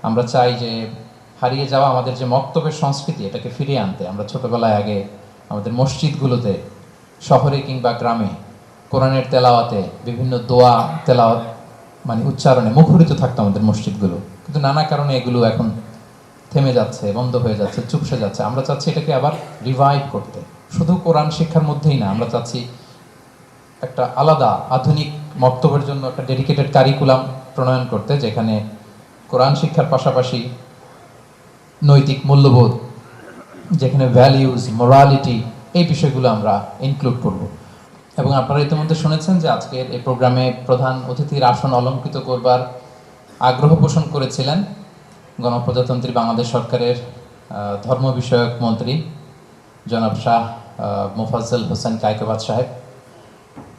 আমরা চাই যে হারিয়ে যাওয়া আমাদের যে মক্তবের সংস্কৃতি এটাকে ফিরিয়ে আনতে। আমরা ছোটবেলায় আগে আমাদের মসজিদগুলোতে, শহরে কিংবা গ্রামে, কোরআনের তেলাওয়াতে, বিভিন্ন দোয়া তেলাওয়াত মানে উচ্চারণে মুখরিত থাকতো আমাদের মসজিদগুলো। কিন্তু নানা কারণে এগুলো এখন থেমে যাচ্ছে, বন্ধ হয়ে যাচ্ছে, চুপসে যাচ্ছে। আমরা চাচ্ছি এটাকে আবার রিভাইভ করতে। শুধু কোরআন শিক্ষার মধ্যেই না, আমরা চাচ্ছি একটা আলাদা আধুনিক মক্তবের জন্য একটা ডেডিকেটেড কারিকুলাম প্রণয়ন করতে, যেখানে কোরআন শিক্ষার পাশাপাশি নৈতিক মূল্যবোধ, যেখানে ভ্যালিউজ, মোরালিটি, এই বিষয়গুলো আমরা ইনক্লুড করব। এবং আপনারা ইতিমধ্যে শুনেছেন যে আজকের এই প্রোগ্রামে প্রধান অতিথির আসন অলঙ্কৃত করবার আগ্রহ পোষণ করেছিলেন গণপ্রজাতন্ত্রী বাংলাদেশ সরকারের ধর্ম বিষয়ক মন্ত্রী জনাব শাহ মোফাজ্জল হোসেন কায়কোবাদ সাহেব।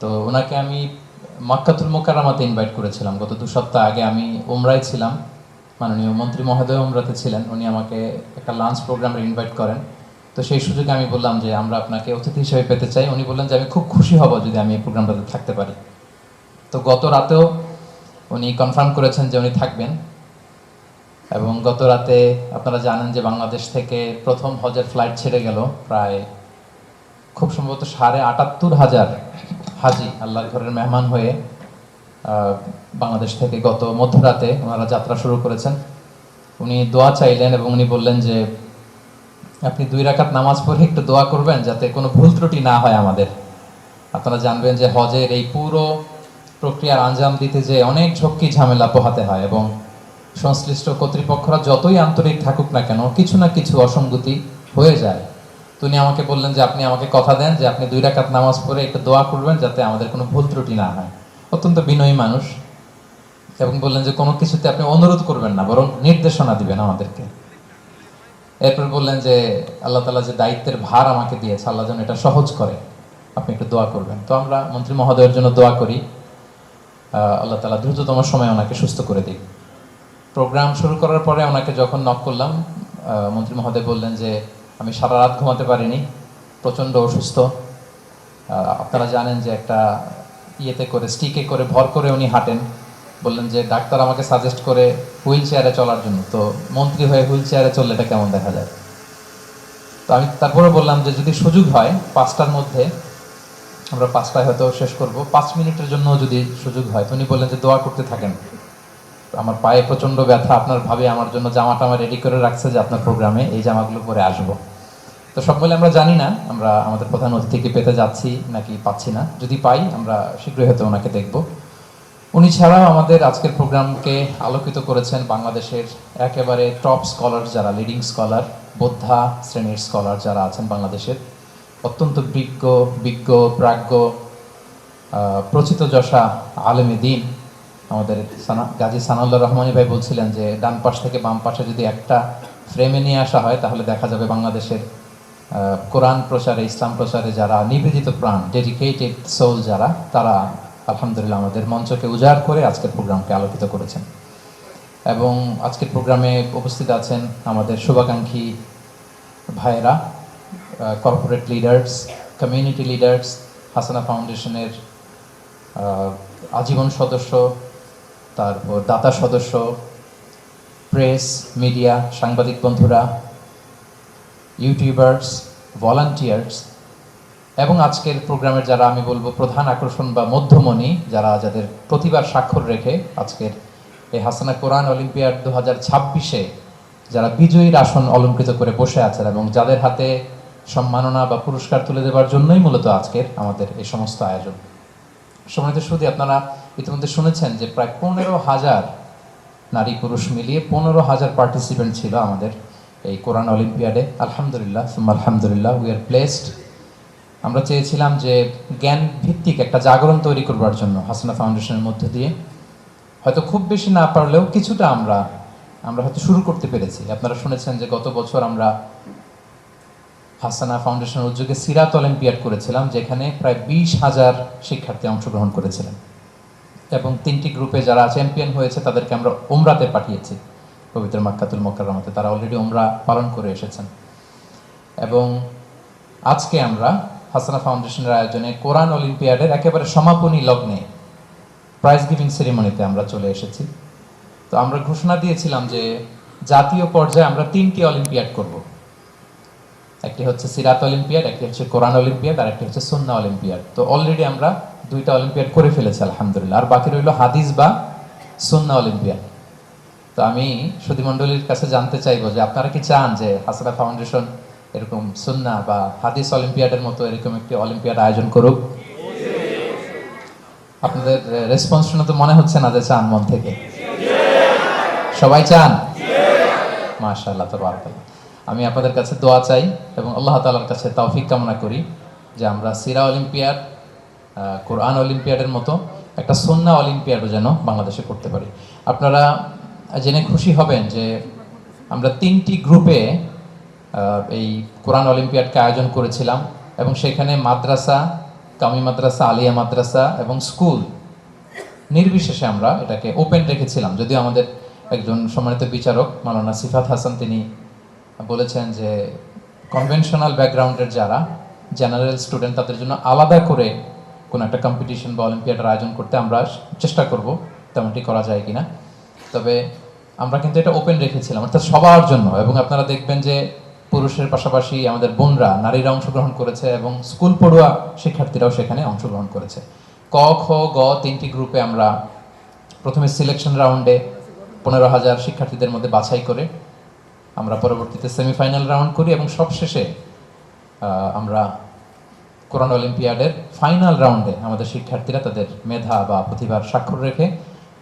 তো ওনাকে আমি মক্কাতুল মোকাররমাতে ইনভাইট করেছিলাম গত 2 সপ্তাহ আগে। আমি উমরায় ছিলাম, মাননীয় মন্ত্রী মহোদয় উমরাতে ছিলেন। উনি আমাকে একটা লাঞ্চ প্রোগ্রামে ইনভাইট করেন। তো সেই সুযোগে আমি বললাম যে আমরা আপনাকে অতিথি হিসেবে পেতে চাই। উনি বললেন যে আমি খুব খুশি হব যদি আমি এই প্রোগ্রামটাতে থাকতে পারি। তো গত রাতেও উনি কনফার্ম করেছেন যে উনি থাকবেন। এবং গত রাতে আপনারা জানেন যে বাংলাদেশ থেকে প্রথম হজের ফ্লাইট ছেড়ে গেল। প্রায় খুব সম্ভবত ৭৮,৫০০ হাজি আল্লাহর ঘরের মেহমান হয়ে বাংলাদেশ থেকে গত মধ্যরাতে ওনারা যাত্রা শুরু করেছেন। উনি দোয়া চাইলেন এবং উনি বললেন যে আপনি 2 রাকাত নামাজ পড়ে একটু দোয়া করবেন যাতে কোনো ভুল ত্রুটি না হয় আমাদের। আপনারা জানবেন যে হজের এই পুরো প্রক্রিয়ার আঞ্জাম দিতে যে অনেক ঝক্কি ঝামেলা পোহাতে হয়, এবং সংশ্লিষ্ট কর্তৃপক্ষরা যতই আন্তরিক থাকুক না কেন কিছু না কিছু অসঙ্গতি হয়ে যায়। তো উনি আমাকে বললেন যে আপনি আমাকে কথা দেন যে আপনি 2 রাকাত নামাজ পড়ে একটু দোয়া করবেন যাতে আমাদের কোনো ভুল ত্রুটি না হয়। অত্যন্ত বিনয়ী মানুষ। এবং বললেন যে কোনো কিছুতে আপনি অনুরোধ করবেন না, বরং নির্দেশনা দিবেন আমাদেরকে। এরপর বললেন যে আল্লাহ তাআলা যে দায়িত্বের ভার আমাকে দিয়েছে, আল্লাহ যেন এটা সহজ করে, আপনি একটু দোয়া করবেন। তো আমরা মন্ত্রী মহোদয়ের জন্য দোয়া করি, আল্লাহ তাআলা দ্রুততম সময়ে ওনাকে সুস্থ করে দিই। প্রোগ্রাম শুরু করার পরে ওনাকে যখন নক করলাম, মন্ত্রী মহোদয় বললেন যে আমি সারা রাত ঘুমাতে পারিনি, প্রচণ্ড অসুস্থ। আপনারা জানেন যে একটা ইয়েতে করে, স্টিকে করে ভর করে উনি হাঁটেন। বললেন যে ডাক্তার আমাকে সাজেস্ট করে হুইল চেয়ারে চলার জন্য। তো মন্ত্রী হয়ে হুইল চেয়ারে চললে এটা কেমন দেখা যায়। তো আমি তারপরে বললাম যে যদি সুযোগ হয় 5টার মধ্যে, আমরা 5টায় হয়তো শেষ করব, 5 মিনিটের জন্য যদি সুযোগ হয়। তো উনি বললেন যে দোয়া করতে থাকেন। আমার পায়ে প্রচণ্ড ব্যথা, আপনার ভাবে আমার জন্য জামাটা আমার রেডি করে রাখছে যে আপনার প্রোগ্রামে এই জামাগুলো পরে আসবো। তো সব মিলে আমরা জানি না আমরা আমাদের প্রধান অতিথিকে পেতে যাচ্ছি নাকি পাচ্ছি না। যদি পাই আমরা শীঘ্রই হয়তো ওনাকে দেখব। উনি ছাড়াও আমাদের আজকের প্রোগ্রামকে আলোকিত করেছেন বাংলাদেশের একেবারে টপ স্কলার যারা, লিডিং স্কলার, বোদ্ধা শ্রেণীর স্কলার যারা আছেন বাংলাদেশের, অত্যন্ত বিজ্ঞ প্রাজ্ঞ প্রচিতযশা আলেমে দ্বীন। আমাদের গাজী সানাউল্লাহ রহমানী ভাই বলছিলেন যে ডান পাশ থেকে বাম পাশে যদি একটা ফ্রেমে নিয়ে আসা হয় তাহলে দেখা যাবে বাংলাদেশের কোরআন প্রচারে, ইসলাম প্রচারে যারা নিবেদিত প্রাণ, ডেডিকেটেড সোল যারা, তারা আলহামদুলিল্লাহ আমাদের মঞ্চকে উজাড় করে আজকের প্রোগ্রামকে আলোকিত করেছেন। এবং আজকের প্রোগ্রামে উপস্থিত আছেন আমাদের শুভাকাঙ্ক্ষী ভাইয়েরা, কর্পোরেট লিডার্স, কমিউনিটি লিডার্স, হাসানা ফাউন্ডেশনের আজীবন সদস্য, তারপর দাতা সদস্য, প্রেস, মিডিয়া, সাংবাদিক বন্ধুরা, ইউটিউবার্স, ভলান্টিয়ার্স, এবং আজকের প্রোগ্রামের যারা আমি বলবো প্রধান আকর্ষণ বা মধ্যমণি, যাদের প্রতিভার স্বাক্ষর রেখে আজকের এই হাসানা কোরআন অলিম্পিয়াড 2026-এ যারা বিজয়ীর আসন অলঙ্কৃত করে বসে আছেন এবং যাদের হাতে সম্মাননা বা পুরস্কার তুলে দেওয়ার জন্যই মূলত আজকের আমাদের এই সমস্ত আয়োজন। সম্মানিত সুধী, আপনারা ইতিমধ্যে শুনেছেন যে প্রায় 15,000 নারী পুরুষ মিলিয়ে 15,000 পার্টিসিপেন্ট ছিল আমাদের এই কোরআন অলিম্পিয়াডে। আলহামদুলিল্লাহ, আলহামদুলিল্লাহ, উই আর ব্লেসড। আমরা চেয়েছিলাম যে জ্ঞান ভিত্তিক একটা জাগরণ তৈরি করবার জন্য হাসানা ফাউন্ডেশনের মধ্য দিয়ে, হয়তো খুব বেশি না পারলেও কিছুটা আমরা হয়তো শুরু করতে পেরেছি। আপনারা শুনেছেন যে গত বছর আমরা হাসানা ফাউন্ডেশনের উদ্যোগে সিরাত অলিম্পিয়াড করেছিলাম, যেখানে প্রায় 20,000 শিক্ষার্থী অংশগ্রহণ করেছিলেন। এবং 3টি গ্রুপে যারা চ্যাম্পিয়ন হয়েছে তাদেরকে আমরা উমরাতে পাঠিয়েছি, পবিত্র মক্কাতুল মুকাররমাতে। তারা অলরেডি উমরা পালন করে এসেছেন। এবং আজকে আমরা হাসানা ফাউন্ডেশনের আয়োজনে কোরআন অলিম্পিয়াডের একেবারে সমাপনী লগ্নে প্রাইজ গিভিং সেরিমনিতে আমরা চলে এসেছি। তো আমরা ঘোষণা দিয়েছিলাম যে জাতীয় পর্যায়ে আমরা 3টি অলিম্পিয়াড করব। একটি হচ্ছে সিরাত অলিম্পিয়াড, একটি হচ্ছে কোরআন অলিম্পিয়াড, আর একটি হচ্ছে সুন্নাহ অলিম্পিয়াড। তো অলরেডি আমরা 2টা অলিম্পিয়াড করে ফেলেছি আলহামদুলিল্লাহ, আর বাকি রইল হাদিস বা সুন্নাহ অলিম্পিয়াড। তো আমি সুধীমণ্ডলীর কাছে জানতে চাইবো যে আপনারা কি চান যে হাসানা ফাউন্ডেশন এরকম সুন্নাহ বা হাদিস অলিম্পিয়াডের মতো এরকম একটি অলিম্পিয়াড আয়োজন করুক? আপনাদের রেসপন্স শুনে তো মনে হচ্ছে না যে চান মন থেকে। সবাই চান? মাশাআল্লাহ, তাবারাকাল্লাহ। আমি আপনাদের কাছে দোয়া চাই এবং আল্লাহ তাআলার কাছে তৌফিক কামনা করি যে আমরা সিরা অলিম্পিয়াড, কোরআন অলিম্পিয়াডের মতো একটা সুন্নাহ অলিম্পিয়াডও যেন বাংলাদেশে করতে পারি। আপনারা জেনে খুশি হবেন যে আমরা 3টি গ্রুপে এই কোরআন অলিম্পিয়াডকে আয়োজন করেছিলাম এবং সেখানে মাদ্রাসা, কামি মাদ্রাসা, আলিয়া মাদ্রাসা এবং স্কুল নির্বিশেষে আমরা এটাকে ওপেন রেখেছিলাম। যদিও আমাদের একজন সম্মানিত বিচারক মাওলানা সিফাত হাসান তিনি বলেছেন যে কনভেনশনাল ব্যাকগ্রাউন্ডের যারা জেনারেল স্টুডেন্ট তাদের জন্য আলাদা করে কোনো একটা কম্পিটিশন বা অলিম্পিয়াডের আয়োজন করতে আমরা চেষ্টা করব তেমনটি করা যায় কিনা। তবে আমরা কিন্তু এটা ওপেন রেখেছিলাম অর্থাৎ সবার জন্য, এবং আপনারা দেখবেন যে পুরুষের পাশাপাশি আমাদের বোনরা, নারীরা অংশগ্রহণ করেছে এবং স্কুল পড়ুয়া শিক্ষার্থীরাও সেখানে অংশগ্রহণ করেছে। ক, খ, গ 3টি গ্রুপে আমরা প্রথমে সিলেকশন রাউন্ডে 15,000 শিক্ষার্থীদের মধ্যে বাছাই করে আমরা পরবর্তীতে সেমিফাইনাল রাউন্ড করি এবং সবশেষে আমরা কোরআন অলিম্পিয়াডের ফাইনাল রাউন্ডে আমাদের শিক্ষার্থীরা তাদের মেধা বা প্রতিভার স্বাক্ষর রেখে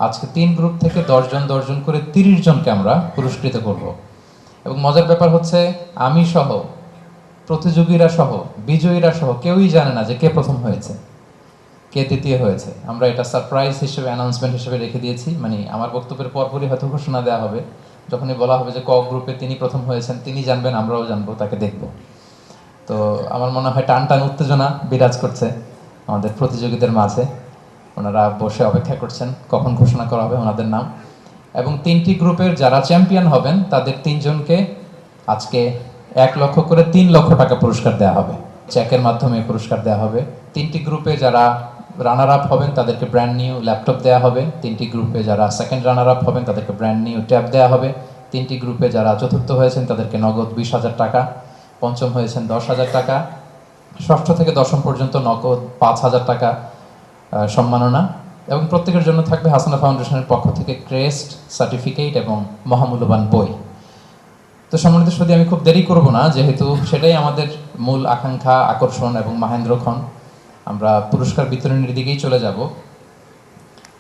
আজকে 3 গ্রুপ থেকে 10 জন করে 30 জনকে আমরা পুরস্কৃত করব। এবং মজার ব্যাপার হচ্ছে আমি সহ, প্রতিযোগীরা সহ, বিজয়ীরা সহ কেউই জানে না যে কে প্রথম হয়েছে, কে দ্বিতীয় হয়েছে। আমরা এটা সারপ্রাইজ হিসেবে, অ্যানাউন্সমেন্ট হিসেবে রেখে দিয়েছি। মানে আমার বক্তব্যের পরপরই হয়তো ঘোষণা দেওয়া হবে, যখনই বলা হবে যে ক গ্রুপে তিনি প্রথম হয়েছেন, তিনি জানবেন, আমরাও জানবো, তাকে দেখব। তো আমার মনে হয় টান টান উত্তেজনা বিরাজ করছে আমাদের প্রতিযোগীদের মাঝে। ওনারা বসে অপেক্ষা করছেন কখন ঘোষণা করা হবে ওনাদের নাম। এবং 3টি গ্রুপের যারা চ্যাম্পিয়ন হবেন তাদের 3 জনকে আজকে 1 লক্ষ করে 3 লক্ষ টাকা পুরস্কার দেওয়া হবে, চেকের মাধ্যমে পুরস্কার দেওয়া হবে। 3টি গ্রুপে যারা রানার আপ হবেন তাদেরকে ব্র্যান্ড নিউ ল্যাপটপ দেওয়া হবে। 3টি গ্রুপে যারা সেকেন্ড রানার আপ হবেন তাদেরকে ব্র্যান্ড নিউ ট্যাব দেওয়া হবে। 3টি গ্রুপে যারা চতুর্থ হয়েছেন তাদেরকে নগদ 20,000 টাকা, পঞ্চম হয়েছেন 10,000 টাকা, ষষ্ঠ থেকে দশম পর্যন্ত নগদ 5,000 টাকা সম্মাননা, এবং প্রত্যেকের জন্য থাকবে হাসানা ফাউন্ডেশনের পক্ষ থেকে ক্রেস্ট, সার্টিফিকেট এবং মহামূল্যবান বই। তো সম্মানিত সুধী, আমি খুব দেরি করব না, যেহেতু সেটাই আমাদের মূল আকাঙ্ক্ষা, আকর্ষণ এবং মাহেন্দ্রক্ষণ। আমরা পুরস্কার বিতরণের দিকেই চলে যাব।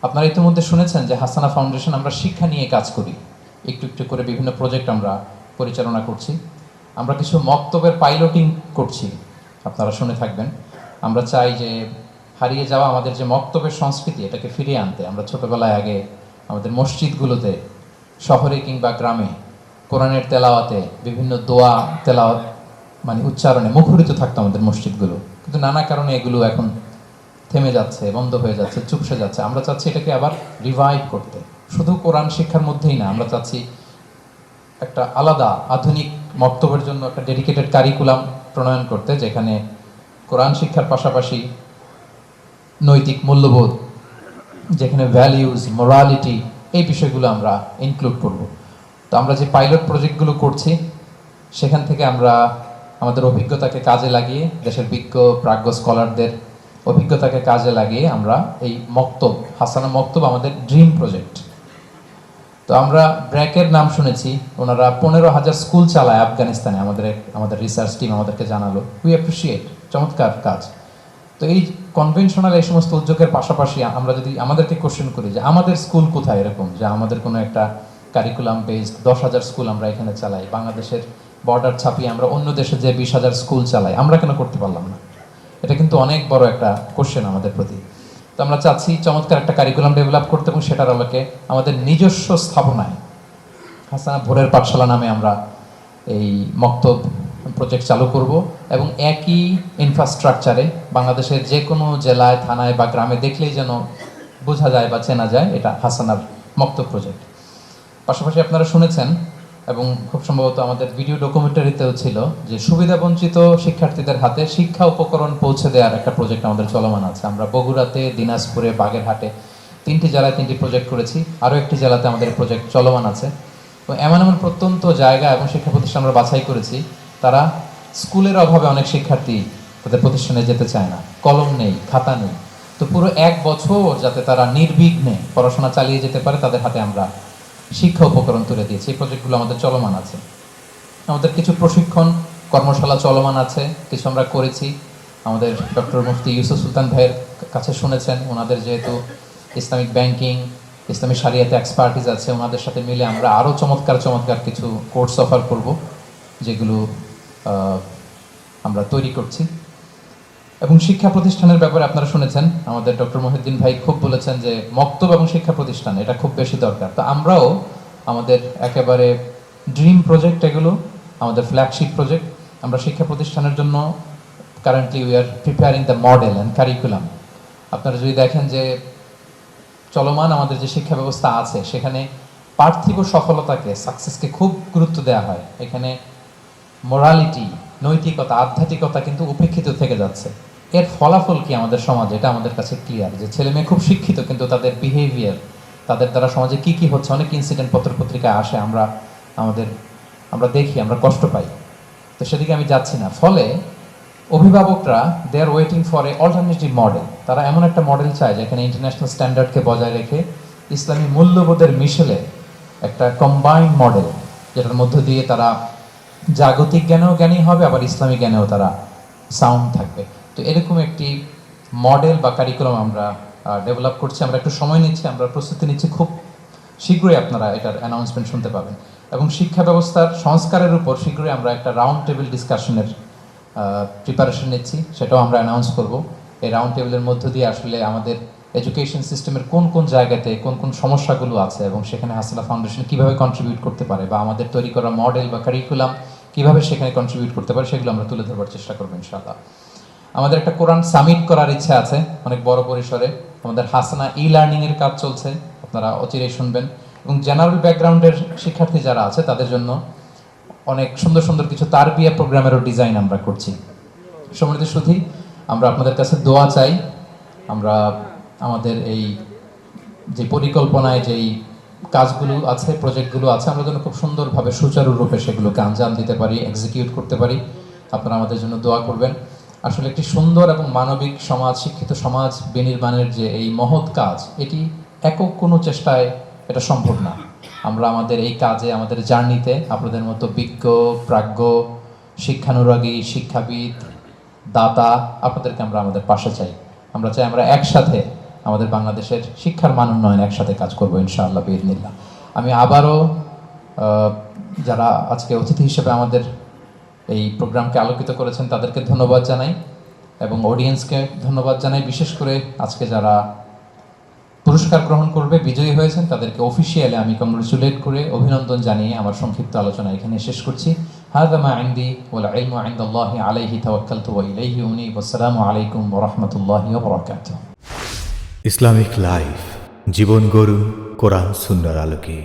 আপনারা ইতিমধ্যে শুনেছেন যে হাসানা ফাউন্ডেশন আমরা শিক্ষা নিয়ে কাজ করি, একটু একটু করে বিভিন্ন প্রজেক্ট আমরা পরিচালনা করছি। আমরা কিছু মক্তবের পাইলটিং করছি, আপনারা শুনে থাকবেন। আমরা চাই যে হারিয়ে যাওয়া আমাদের যে মক্তবের সংস্কৃতি এটাকে ফিরিয়ে আনতে। আমরা ছোটবেলায় আগে আমাদের মসজিদগুলোতে, শহরে কিংবা গ্রামে কোরআনের তেলাওয়াতে, বিভিন্ন দোয়া তেলাওয়াত মানে উচ্চারণে মুখরিত থাকতো আমাদের মসজিদগুলো, কিন্তু নানা কারণে এগুলো এখন থেমে যাচ্ছে, বন্ধ হয়ে যাচ্ছে, চুপসে যাচ্ছে। আমরা চাচ্ছি এটাকে আবার রিভাইভ করতে, শুধু কোরআন শিক্ষার মধ্যেই না, আমরা চাচ্ছি একটা আলাদা আধুনিক মক্তবের জন্য একটা ডেডিকেটেড কারিকুলাম প্রণয়ন করতে, যেখানে কোরআন শিক্ষার পাশাপাশি নৈতিক মূল্যবোধ, যেখানে ভ্যালিউজ, মোরালিটি, এই বিষয়গুলো আমরা ইনক্লুড করব। তো আমরা যে পাইলট প্রজেক্টগুলো করছি সেখান থেকে আমরা আমাদের অভিজ্ঞতাকে কাজে লাগিয়ে, দেশের বিজ্ঞ প্রাজ্ঞ স্কলারদের অভিজ্ঞতাকে কাজে লাগিয়ে আমরা এই মক্তব, হাসানা মক্তব আমাদের ড্রিম প্রজেক্ট। তো আমরা ব্র্যাকের নাম শুনেছি, ওনারা 15,000 স্কুল চালায় আফগানিস্তানে, আমাদের রিসার্চ টিম আমাদেরকে জানালো। উই অ্যাপ্রিসিয়েট, চমৎকার কাজ। তো এই কনভেনশনাল এই সমস্ত উদ্যোগের পাশাপাশি আমরা যদি আমাদেরকে কোশ্চেন করি যে আমাদের স্কুল কোথায়, এরকম যে আমাদের কোনো একটা কারিকুলাম বেসড 10,000 স্কুল আমরা এখানে চালাই, বাংলাদেশের বর্ডার ছাপিয়ে আমরা অন্য দেশে যে 20,000 স্কুল চালাই, আমরা কেন করতে পারলাম না? এটা কিন্তু অনেক বড় একটা কোশ্চেন আমাদের প্রতি। তো আমরা চাচ্ছি চমৎকার একটা কারিকুলাম ডেভেলপ করতে এবং সেটার আলোকে আমাদের নিজস্ব স্থাপনায় হাসানা ভোরের পাঠশালা নামে আমরা এই মক্তব প্রজেক্ট চালু করব এবং একই ইনফ্রাস্ট্রাকচারে বাংলাদেশের যে কোনো জেলায়, থানায় বা গ্রামে দেখলেই যেন বোঝা যায় বা চেনা যায় এটা হাসানার মক্তব প্রজেক্ট। পাশাপাশি আপনারা শুনেছেন এবং খুব সম্ভবত আমাদের ভিডিও ডকুমেন্টারিতেও ছিল যে সুবিধাবঞ্চিত শিক্ষার্থীদের হাতে শিক্ষা উপকরণ পৌঁছে দেওয়ার একটা প্রজেক্ট আমাদের চলমান আছে। আমরা বগুড়াতে, দিনাজপুরে, বাগেরহাটে 3টি জেলায় 3টি প্রজেক্ট করেছি, আরও একটি জেলাতে আমাদের প্রজেক্ট চলমান আছে। এমন এমন প্রত্যন্ত জায়গা এবং শিক্ষা প্রতিষ্ঠান আমরা বাছাই করেছি, তারা স্কুলের অভাবে অনেক শিক্ষার্থী তাদের প্রতিষ্ঠানে যেতে চায় না, কলম নেই, খাতা নেই। তো পুরো 1 বছর যাতে তারা নির্বিঘ্নে পড়াশোনা চালিয়ে যেতে পারে, তাদের হাতে আমরা শিক্ষা উপকরণ তুলে দিয়েছি। এই প্রজেক্টগুলো আমাদের চলমান আছে। আমাদের কিছু প্রশিক্ষণ কর্মশালা চলমান আছে, কিছু আমরা করেছি। আমাদের ডক্টর মুফতি ইউসুফ সুলতান ভাইয়ের কাছে শুনেছেন, ওনাদের যেহেতু ইসলামিক ব্যাংকিং, ইসলামী শরিয়াতে এক্সপার্টিস আছে, ওনাদের সাথে মিলে আমরা আরও চমৎকার চমৎকার কিছু কোর্স অফার করব, যেগুলো আমরা তৈরি করছি। এবং শিক্ষা প্রতিষ্ঠানের ব্যাপারে আপনারা শুনেছেন, আমাদের ডক্টর মহিউদ্দিন ভাই খুব বলেছেন যে মক্তব এবং শিক্ষা প্রতিষ্ঠান এটা খুব বেশি দরকার। তো আমরাও আমাদের একেবারে ড্রিম প্রজেক্ট, এগুলো আমাদের ফ্ল্যাগশিপ প্রজেক্ট। আমরা শিক্ষা প্রতিষ্ঠানের জন্য currently we are preparing the model and curriculum. আপনারা যদি দেখেন যে চলমান আমাদের যে শিক্ষা ব্যবস্থা আছে, সেখানে পার্থিব সফলতাকে, সাকসেসকে খুব গুরুত্ব দেওয়া হয়। এখানে মোরালিটি, নৈতিকতা, আধ্যাত্মিকতা কিন্তু উপেক্ষিত থেকে যাচ্ছে। এর ফলাফল কি আমাদের সমাজে, এটা আমাদের কাছে ক্লিয়ার যে ছেলে মেয়ে খুব শিক্ষিত, কিন্তু তাদের বিহেভিয়ার, তাদের দ্বারা সমাজে কি কি হচ্ছে, অনেক ইনসিডেন্ট পত্রপত্রিকায় আসে, আমরা দেখি, আমরা কষ্ট পাই। তো সেদিকে আমি যাচ্ছি না। ফলে অভিভাবকরা they are waiting for a alternative model. তারা এমন একটা মডেল চায় যেখানে ইন্টারন্যাশনাল স্ট্যান্ডার্ডকে বজায় রেখে ইসলামী মূল্যবোধের মিশেলে একটা কম্বাইন্ড মডেল, যেটার মধ্য দিয়ে তারা জাগতিক জ্ঞানেও জ্ঞানী হবে, আবার ইসলামী জ্ঞানেও তারা সাউন্ড থাকবে। তো এরকম একটি মডেল বা কারিকুলাম আমরা ডেভেলপ করছি। আমরা একটু সময় নিচ্ছি, আমরা প্রস্তুতি নিচ্ছি, খুব শীঘ্রই আপনারা এটার অ্যানাউন্সমেন্ট শুনতে পাবেন। এবং শিক্ষা ব্যবস্থার সংস্কারের উপর শীঘ্রই আমরা একটা রাউন্ড টেবিল ডিসকাশনের প্রিপারেশন নিচ্ছি, সেটাও আমরা অ্যানাউন্স করব। এই রাউন্ড টেবিলের মধ্য দিয়ে আসলে আমাদের এডুকেশন সিস্টেমের কোন কোন জায়গাতে কোন কোন সমস্যাগুলো আছে এবং সেখানে হাসিনা ফাউন্ডেশন কীভাবে কন্ট্রিবিউট করতে পারে, বা আমাদের তৈরি করা মডেল বা কারিকুলাম কীভাবে সেখানে কন্ট্রিবিউট করতে পারে, সেগুলো আমরা তুলে ধরবার চেষ্টা করবো ইনশাআল্লাহ। আমাদের একটা কোরআন সামিট করার ইচ্ছা আছে অনেক বড় পরিসরে। আমাদের হাসানা ই লার্নিংয়ের কাজ চলছে, আপনারা অচিরেই শুনবেন। এবং জেনারেল ব্যাকগ্রাউন্ডের শিক্ষার্থী যারা আছে তাদের জন্য অনেক সুন্দর সুন্দর কিছু তারবিয়া প্রোগ্রামেরও ডিজাইন আমরা করছি। সম্মানিত সুধী, আমরা আপনাদের কাছে দোয়া চাই। আমরা আমাদের এই যে পরিকল্পনায় যেই কাজগুলো আছে, প্রজেক্টগুলো আছে, আমরা যেন খুব সুন্দরভাবে সুচারুরূপে সেগুলোকে আঞ্জাম দিতে পারি, এক্সিকিউট করতে পারি। আপনারা আমাদের জন্য দোয়া করবেন। আসলে একটি সুন্দর এবং মানবিক সমাজ, শিক্ষিত সমাজ বিনির্মাণের যে এই মহৎ কাজ, এটি একক কোনো চেষ্টায় এটা সম্ভব না। আমরা আমাদের এই কাজে, আমাদের জার্নিতে আপনাদের মতো বিজ্ঞ, প্রাজ্ঞ, শিক্ষানুরাগী, শিক্ষাবিদ, দাতা, আপনাদেরকে আমরা আমাদের পাশে চাই। আমরা চাই আমরা একসাথে আমাদের বাংলাদেশের শিক্ষার মান উন্নয়ন একসাথে কাজ করবো ইনশাআল্লাহ বিইذনিল্লাহ। আমি আবারও যারা আজকে অতিথি হিসেবে আমাদের এই প্রোগ্রামকে আলোকিত করেছেন তাদেরকে ধন্যবাদ জানাই, এবং অডিয়েন্সকে ধন্যবাদ জানাই। বিশেষ করে আজকে যারা পুরস্কার গ্রহণ করবে, বিজয়ী হয়েছেন, তাদেরকে অফিসিয়ালি আমি কংগ্রেচুলেট করে অভিনন্দন জানিয়ে আমার সংক্ষিপ্ত আলোচনা এখানে শেষ করছি। হাযা মা ইনদি ওয়াল ইলমু ইনদাল্লাহি আলাইহি তাওয়াক্কালতু ওয়া ইলাইহি উনীব। আসসালামু আলাইকুম ওয়া রাহমাতুল্লাহি ওয়া বারাকাতুহু। ইসলামিক লাইফ, জীবন গড়ুন কোরআন সুন্নাহর আলোকে।